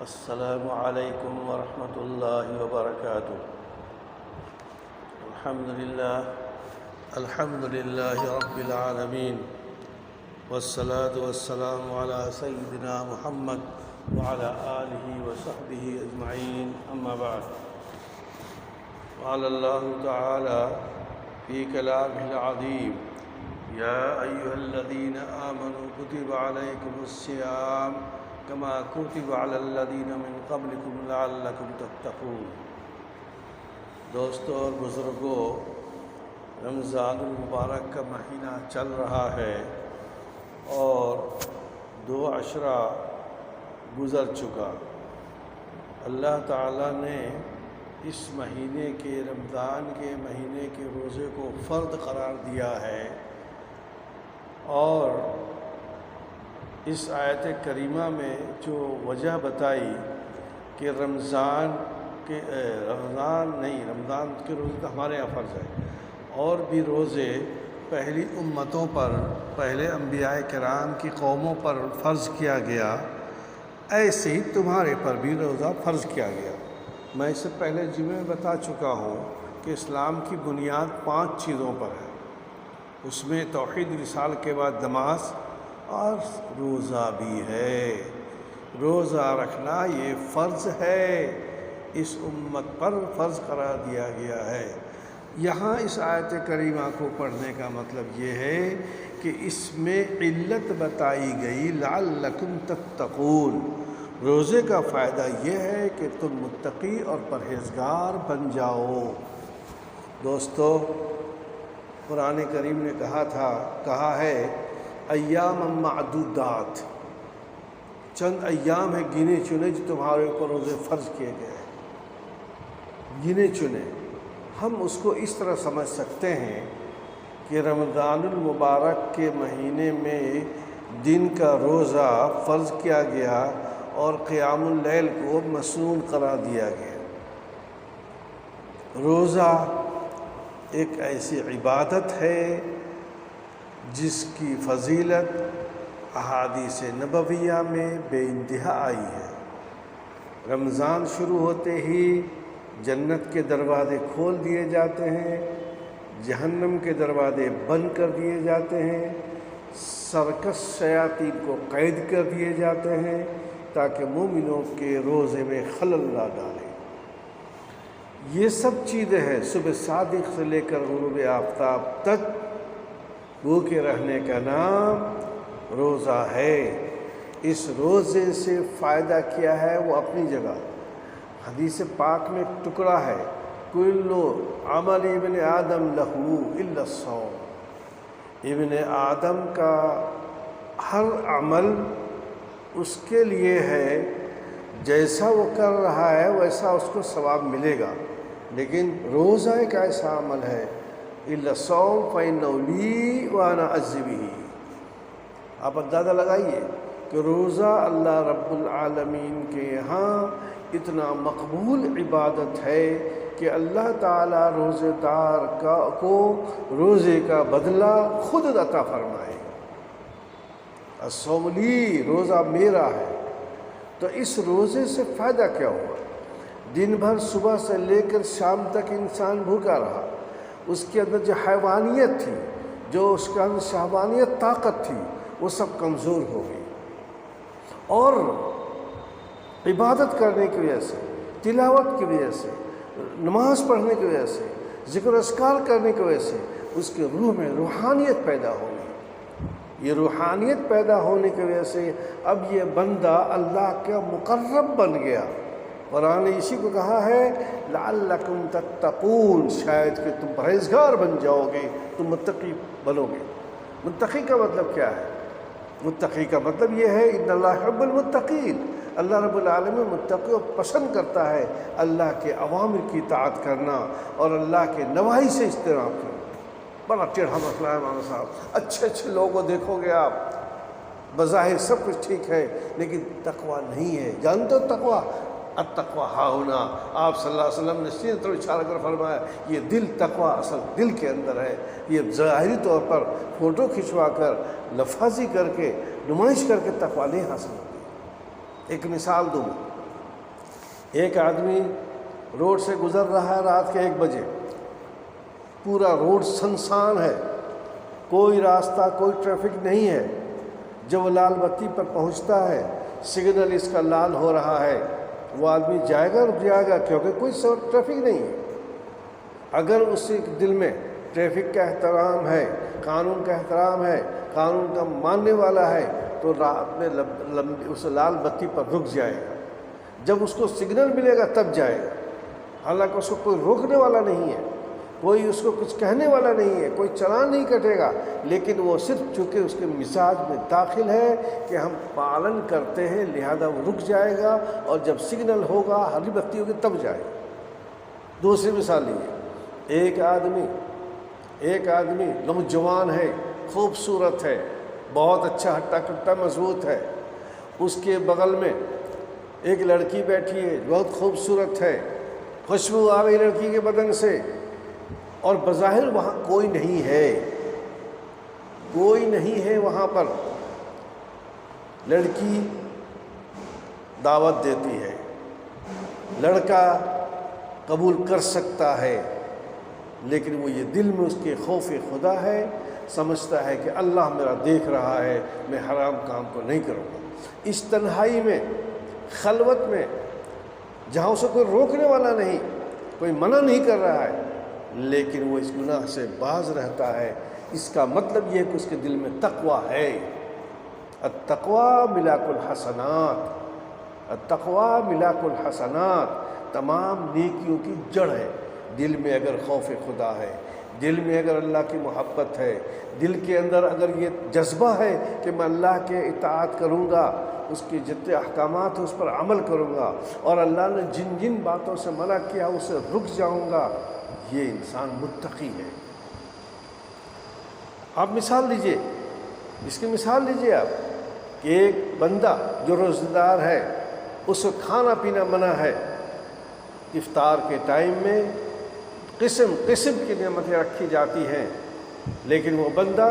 السلام علیکم ورحمۃ اللہ وبرکاتہ۔ الحمد للہ رب العالمین، والصلاة والسلام علی سیدنا محمد وعلی آلہ وصحبہ اجمعین، اما بعد۔ قال اللہ تعالی فی کلامہ العظیم: یا ایھا الذین آمنوا کتب علیکم الصیام کما کتب علی الذین من قبلکم لعلکم تتقون۔ دوستو اور بزرگوں، رمضان المبارک کا مہینہ چل رہا ہے اور 2 عشرہ گزر چکا۔ اللہ تعالیٰ نے اس مہینے کے رمضان کے مہینے کے روزے کو فرض قرار دیا ہے، اور اس آیت کریمہ میں جو وجہ بتائی کہ رمضان کے روزے تو ہمارے یہاں فرض ہے، اور بھی روزے پہلی امتوں پر، پہلے انبیاء کرام کی قوموں پر فرض کیا گیا، ایسے ہی تمہارے پر بھی روزہ فرض کیا گیا۔ میں اس سے پہلے جمعے میں بتا چکا ہوں کہ اسلام کی بنیاد 5 چیزوں پر ہے، اس میں توحید رسالہ کے بعد نماز اور روزہ بھی ہے۔ روزہ رکھنا یہ فرض ہے، اس امت پر فرض قرار دیا گیا ہے۔ یہاں اس آیت کریمہ کو پڑھنے کا مطلب یہ ہے کہ اس میں علت بتائی گئی لعلکم تتقون۔ روزے کا فائدہ یہ ہے کہ تم متقی اور پرہیزگار بن جاؤ۔ دوستو، قرآن کریم نے کہا ہے ایام معدودات، چند ایام ہیں گنے چنے جو تمہارے اوپر روزے فرض کیے گئے ہیں، گنے چنے۔ ہم اس کو اس طرح سمجھ سکتے ہیں کہ رمضان المبارک کے مہینے میں دن کا روزہ فرض کیا گیا اور قیام اللیل کو مسنون قرار دیا گیا۔ روزہ ایک ایسی عبادت ہے جس کی فضیلت احادیث نبویہ میں بے انتہا آئی ہے۔ رمضان شروع ہوتے ہی جنت کے دروازے کھول دیے جاتے ہیں، جہنم کے دروازے بند کر دیے جاتے ہیں، سرکش شیاطین کو قید کر دیے جاتے ہیں تاکہ مومنوں کے روزے میں خلل نہ ڈالیں۔ یہ سب چیزیں ہیں، صبح صادق سے لے کر غروب آفتاب تک بھوکے رہنے کا نام روزہ ہے۔ اس روزے سے فائدہ کیا ہے وہ اپنی جگہ، حدیث پاک میں ایک ٹکڑا ہے، کل عمل ابن آدم لہو الا الصوم۔ ابن آدم کا ہر عمل اس کے لیے ہے، جیسا وہ کر رہا ہے ویسا اس کو ثواب ملے گا، لیکن روزہ ایک ایسا عمل ہے الا الصوم فإنه لی وأنا أجزی بہ۔ آپ اندازہ لگائیے کہ روزہ اللہ رب العالمین کے یہاں اتنا مقبول عبادت ہے کہ اللہ تعالیٰ روزے دار کو روزے کا بدلہ خود عطا فرمائے۔ الصوم لی، روزہ میرا ہے۔ تو اس روزے سے فائدہ کیا ہوا؟ دن بھر صبح سے لے کر شام تک انسان بھوکا رہا، اس کے اندر جو حیوانیت تھی، جو اس کے اندر شہوانیت طاقت تھی، وہ سب کمزور ہو گئی، اور عبادت کرنے کی وجہ سے، تلاوت کی وجہ سے، نماز پڑھنے کی وجہ سے، ذکر و اذکار کرنے کی وجہ سے اس کے روح میں روحانیت پیدا ہو گئی۔ یہ روحانیت پیدا ہونے کی وجہ سے اب یہ بندہ اللہ کا مقرب بن گیا۔ قرآن نے اسی کو کہا ہے لعلکم تتقون، شاید کہ تم پرہیزگار بن جاؤ گے، تم متقی بنو گے۔ متقی کا مطلب کیا ہے؟ متقی کا مطلب یہ ہے ان اللہ يحب المتقین، اللہ رب العالمین متقی کو پسند کرتا ہے، اللہ کے اوامر کی اطاعت کرنا اور اللہ کے نواہی سے اجتناب کرنا۔ بڑا ٹیڑھا مسئلہ ہے مولانا صاحب، اچھے لوگوں کو دیکھو گے آپ، بظاہر سب کچھ ٹھیک ہے لیکن تقویٰ نہیں ہے۔ جانتے ہو تقویٰ؟ التقویٰ ہاہنا، آپ صلی اللہ علیہ وسلم نے سینے طرف اشارہ کر فرمایا یہ دل تقویٰ اصل دل کے اندر ہے۔ یہ ظاہری طور پر فوٹو کھنچوا کر، لفاظی کر کے، نمائش کر کے تقویٰ نہیں حاصل ہوتی۔ ایک مثال دوں، ایک آدمی روڈ سے گزر رہا ہے رات کے 1 بجے، پورا روڈ سنسان ہے، کوئی راستہ، کوئی ٹریفک نہیں ہے۔ جب وہ لال بتی پر پہنچتا ہے، سگنل اس کا لال ہو رہا ہے، وہ آدمی جائے گا، رک جائے گا، کیونکہ کوئی ٹریفک نہیں ہے۔ اگر اس کے دل میں ٹریفک کا احترام ہے، قانون کا احترام ہے، قانون کا ماننے والا ہے، تو رات میں اس لال بتی پر رک جائے گا۔ جب اس کو سگنل ملے گا تب جائے گا، حالانکہ اس کو کوئی روکنے والا نہیں ہے، کوئی اس کو کچھ کہنے والا نہیں ہے، کوئی چلان نہیں کٹے گا، لیکن وہ صرف چونکہ اس کے مزاج میں داخل ہے کہ ہم پالن کرتے ہیں، لہذا وہ رک جائے گا، اور جب سگنل ہوگا، ہری بتی ہوگی تب جائے گا۔ دوسری مثال لیجیے، ایک آدمی نوجوان ہے، خوبصورت ہے، بہت اچھا ہٹا کٹا مضبوط ہے، اس کے بغل میں ایک لڑکی بیٹھی ہے، بہت خوبصورت ہے، خوشبو آ رہی لڑکی کے بدن سے، اور بظاہر وہاں کوئی نہیں ہے وہاں پر۔ لڑکی دعوت دیتی ہے، لڑکا قبول کر سکتا ہے، لیکن وہ یہ دل میں اس کے خوف خدا ہے، سمجھتا ہے کہ اللہ میرا دیکھ رہا ہے، میں حرام کام کو نہیں کروں گا۔ اس تنہائی میں، خلوت میں، جہاں اسے کوئی روکنے والا نہیں، کوئی منع نہیں کر رہا ہے، لیکن وہ اس گناہ سے باز رہتا ہے۔ اس کا مطلب یہ ہے کہ اس کے دل میں تقویٰ ہے۔ التقویٰ ملاک الحسنات، التقویٰ ملاک الحسنات، تمام نیکیوں کی جڑ ہے۔ دل میں اگر خوف خدا ہے، دل میں اگر اللہ کی محبت ہے، دل کے اندر اگر یہ جذبہ ہے کہ میں اللہ کے اطاعت کروں گا، اس کے جتنے احکامات ہیں اس پر عمل کروں گا، اور اللہ نے جن جن باتوں سے منع کیا اسے رک جاؤں گا، یہ انسان متقی ہے۔ آپ مثال لیجئے، اس کی مثال لیجئے آپ کہ ایک بندہ جو روزہ دار ہے، اس کو کھانا پینا منع ہے، افطار کے ٹائم میں قسم قسم کی نعمتیں رکھی جاتی ہیں، لیکن وہ بندہ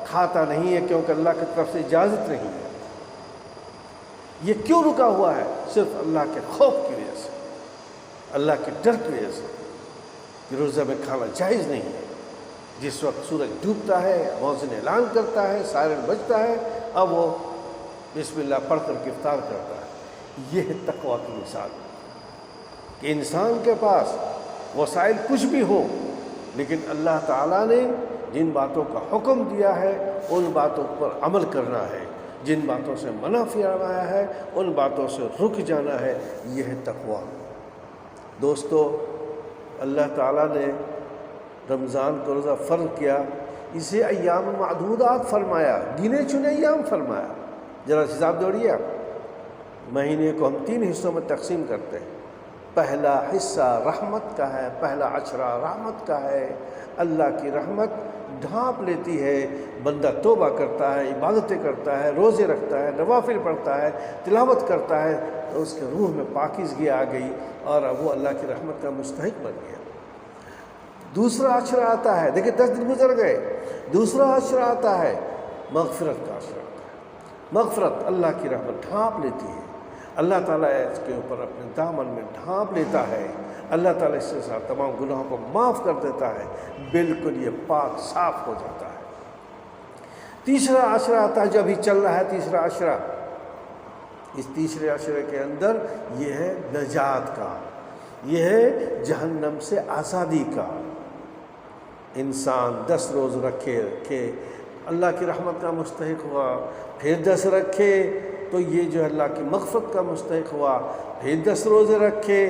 کھاتا نہیں ہے کیونکہ اللہ کی طرف سے اجازت نہیں ہے۔ یہ کیوں رکا ہوا ہے؟ صرف اللہ کے خوف کی وجہ سے، اللہ کے ڈر کی وجہ سے کہ روزہ میں کھانا جائز نہیں ہے۔ جس وقت سورج ڈوبتا ہے، مؤذن اعلان کرتا ہے، سائرن بجتا ہے، اب وہ بسم اللہ پڑھ کر کے افطار کرتا ہے۔ یہ ہے تقویٰ کی مثال کہ انسان کے پاس وسائل کچھ بھی ہو، لیکن اللہ تعالیٰ نے جن باتوں کا حکم دیا ہے ان باتوں پر عمل کرنا ہے، جن باتوں سے منع فرمایا ہے ان باتوں سے رک جانا ہے۔ یہ ہے تقویٰ۔ دوستو، اللہ تعالیٰ نے رمضان کو روزہ فرض کیا، اسے ایام معدودات فرمایا، گنے چنے ایام فرمایا۔ ذرا حساب دوڑیے آپ، مہینے کو ہم 3 حصوں میں تقسیم کرتے ہیں۔ پہلا حصہ رحمت کا ہے، پہلا عشرہ رحمت کا ہے۔ اللہ کی رحمت ڈھانپ لیتی ہے، بندہ توبہ کرتا ہے، عبادتیں کرتا ہے، روزے رکھتا ہے، نوافل پڑھتا ہے، تلاوت کرتا ہے، تو اس کے روح میں پاکیزگی آ گئی اور وہ اللہ کی رحمت کا مستحق بن گیا۔ دوسرا عشرہ آتا ہے، دیکھیں 10 دن گزر گئے، دوسرا عشرہ آتا ہے، مغفرت کا عشرہ آتا ہے۔ مغفرت، اللہ کی رحمت ڈھانپ لیتی ہے، اللہ تعالیٰ اس کے اوپر اپنے دامن میں ڈھانپ لیتا ہے، اللہ تعالیٰ اس کے ساتھ تمام گناہوں کو معاف کر دیتا ہے، بالکل یہ پاک صاف ہو جاتا ہے۔ تیسرا عشرہ آتا ہے جو ابھی چل رہا ہے، تیسرا عشرہ۔ اس تیسرے عشرے کے اندر یہ ہے نجات کا، یہ ہے جہنم سے آزادی کا۔ انسان 10 روز رکھے اللہ کی رحمت کا مستحق ہوا، پھر 10 رکھے تو یہ جو اللہ کی مغفرت کا مستحق ہوا، پھر 10 روزے رکھے۔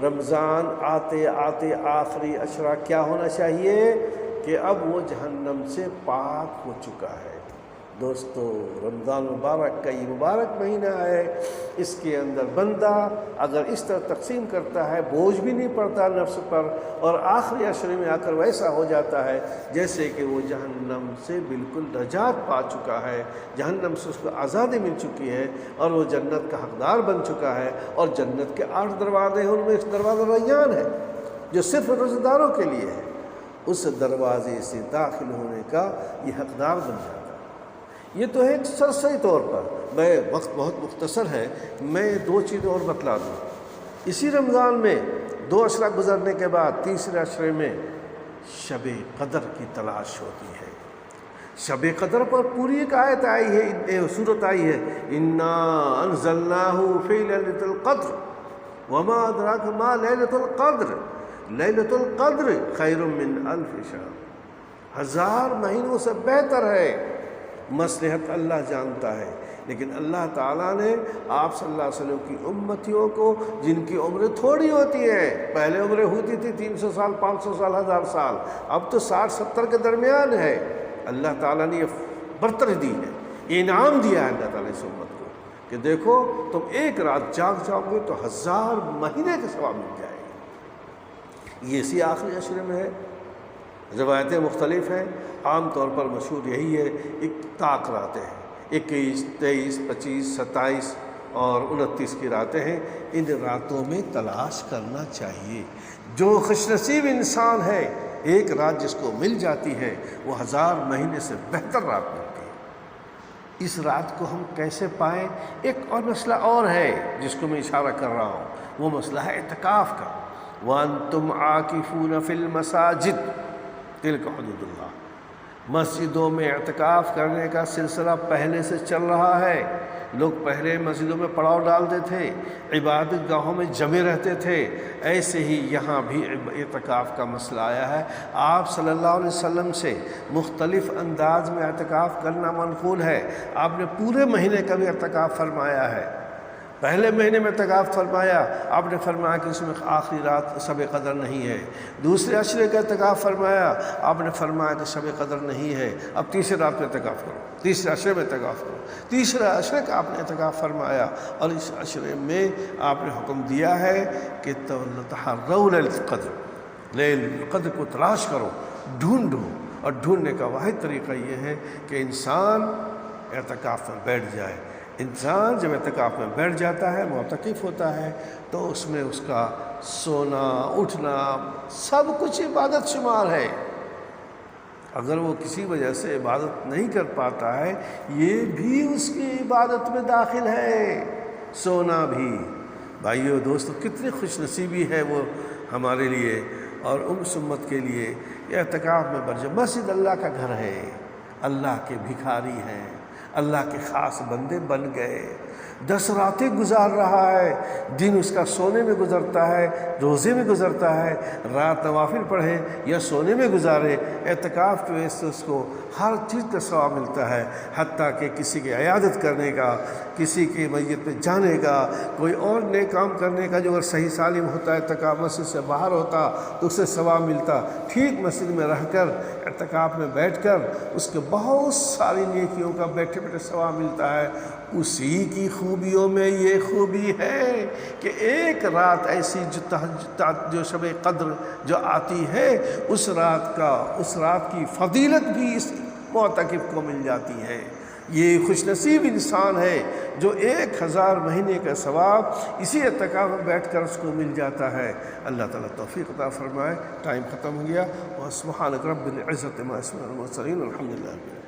رمضان آتے آتے آخری عشرہ کیا ہونا چاہیے کہ اب وہ جہنم سے پاک ہو چکا ہے۔ دوستو، رمضان مبارک کا یہ مبارک مہینہ ہے، اس کے اندر بندہ اگر اس طرح تقسیم کرتا ہے، بوجھ بھی نہیں پڑتا نفس پر، اور آخری عشرے میں آ کر ویسا ہو جاتا ہے جیسے کہ وہ جہنم سے بالکل نجات پا چکا ہے، جہنم سے اس کو آزادی مل چکی ہے، اور وہ جنت کا حقدار بن چکا ہے۔ اور جنت کے 8 دروازے ہیں، ان میں ایک دروازہ ریان ہے جو صرف روزہ داروں کے لیے ہے، اس دروازے سے داخل ہونے کا یہ حقدار بن جاتا ہے۔ یہ تو ہے ایک سرسری طور پر، وقت بہت مختصر ہے، میں 2 چیزیں اور بتلا دوں۔ اسی رمضان میں 2 اشرہ گزرنے کے بعد تیسرے اشرے میں شب قدر کی تلاش ہوتی ہے۔ شب قدر پر پوری ایک آیت آئی ہے، سورت آئی ہے، انا انزلناہ فی لیلۃ القدر وما ادراک ما لیلۃ القدر لیلۃ القدر خیر من الف شہر، 1000 مہینوں سے بہتر ہے۔ مصلحت اللہ جانتا ہے، لیکن اللہ تعالیٰ نے آپ صلی اللہ علیہ وسلم کی امتیوں کو، جن کی عمریں تھوڑی ہوتی ہیں، پہلے عمریں ہوتی تھی 300 سال 500 سال 1000 سال، اب تو 60-70 کے درمیان ہے، اللہ تعالیٰ نے یہ برتری دی ہے، انعام دیا ہے اللہ تعالیٰ اس امت کو کہ دیکھو تم ایک رات جاگ جاؤ گے تو 1000 مہینے کا ثواب مل جائے گا۔ یہ اسی آخری عشرے میں ہے۔ روایتیں مختلف ہیں، عام طور پر مشہور یہی ہے، طاق راتیں ہیں، 21، 23، 25، 27 اور 29 کی راتیں ہیں۔ ان راتوں میں تلاش کرنا چاہیے۔ جو خوش نصیب انسان ہے، ایک رات جس کو مل جاتی ہے وہ 1000 مہینے سے بہتر رات ملتی ہے۔ اس رات کو ہم کیسے پائیں؟ ایک اور مسئلہ اور ہے جس کو میں اشارہ کر رہا ہوں، وہ مسئلہ ہے اعتکاف کا۔ وَأَنْتُمْ عَاكِفُونَ فِي الْمَسَاجِدِ تِلْكَ حُدُودُ اللَّهِ، مسجدوں میں اعتکاف کرنے کا سلسلہ پہلے سے چل رہا ہے۔ لوگ پہلے مسجدوں میں پڑاؤ ڈالتے تھے، عبادت گاہوں میں جمے رہتے تھے، ایسے ہی یہاں بھی اعتکاف کا مسئلہ آیا ہے۔ آپ صلی اللہ علیہ وسلم سے مختلف انداز میں اعتکاف کرنا منقول ہے۔ آپ نے پورے مہینے کا بھی اعتکاف فرمایا ہے۔ پہلے مہینے میں اعتکاف فرمایا، آپ نے فرمایا کہ اس میں آخری رات شب قدر نہیں ہے۔ دوسرے عشرے کا اعتکاف فرمایا، آپ نے فرمایا کہ شب قدر نہیں ہے، اب تیسرے رات میں اعتکاف کرو، تیسرے عشرے میں اعتکاف کرو۔ تیسرے عشرے کا آپ نے اعتکاف فرمایا، اور اس عشرے میں آپ نے حکم دیا ہے کہ تحروا لیلۃ القدر، لیلۃ القدر کو تلاش کرو، ڈھونڈو، اور ڈھونڈنے کا واحد طریقہ یہ ہے کہ انسان اعتکاف میں بیٹھ جائے۔ انسان جب اعتکاف میں بیٹھ جاتا ہے، معتکف ہوتا ہے، تو اس میں اس کا سونا اٹھنا سب کچھ عبادت شمار ہے۔ اگر وہ کسی وجہ سے عبادت نہیں کر پاتا ہے، یہ بھی اس کی عبادت میں داخل ہے، سونا بھی۔ بھائیو دوستو، کتنی خوش نصیبی ہے وہ ہمارے لیے اور اس امت کے لیے۔ یہ اعتکاف میں بیٹھ جائے۔ مسجد اللہ کا گھر ہے، اللہ کے بھکاری ہیں، اللہ کے خاص بندے بن گئے۔ 10 راتیں گزار رہا ہے، دن اس کا سونے میں گزرتا ہے، روزے میں گزرتا ہے، رات نوافل پڑھے یا سونے میں گزارے، اعتکاف کی وجہ سے اس کو ہر چیز کا ثواب ملتا ہے، حتیٰ کہ کسی کی عیادت کرنے کا، کسی کی میت میں جانے کا، کوئی اور نیک کام کرنے کا جو اگر صحیح سالم ہوتا ہے، اعتکاف مسجد سے باہر ہوتا تو اسے ثواب ملتا۔ ٹھیک مسجد میں رہ کر، اعتکاف میں بیٹھ کر اس کے بہت ساری نیکیوں کا بیٹھے بیٹھے ثواب ملتا ہے۔ اسی کی خوبیوں میں یہ خوبی ہے کہ ایک رات ایسی جو شب قدر جو آتی ہے، اس رات کی فضیلت بھی اس معتکف کو مل جاتی ہے۔ یہ خوش نصیب انسان ہے جو 1000 مہینے کا ثواب اسی اعتکاف میں بیٹھ کر اس کو مل جاتا ہے۔ اللہ تعالیٰ توفیق عطا فرمائے۔ ٹائم ختم ہو گیا۔ وسبحانک رب العزت عما یصفون والسلام والحمد للہ۔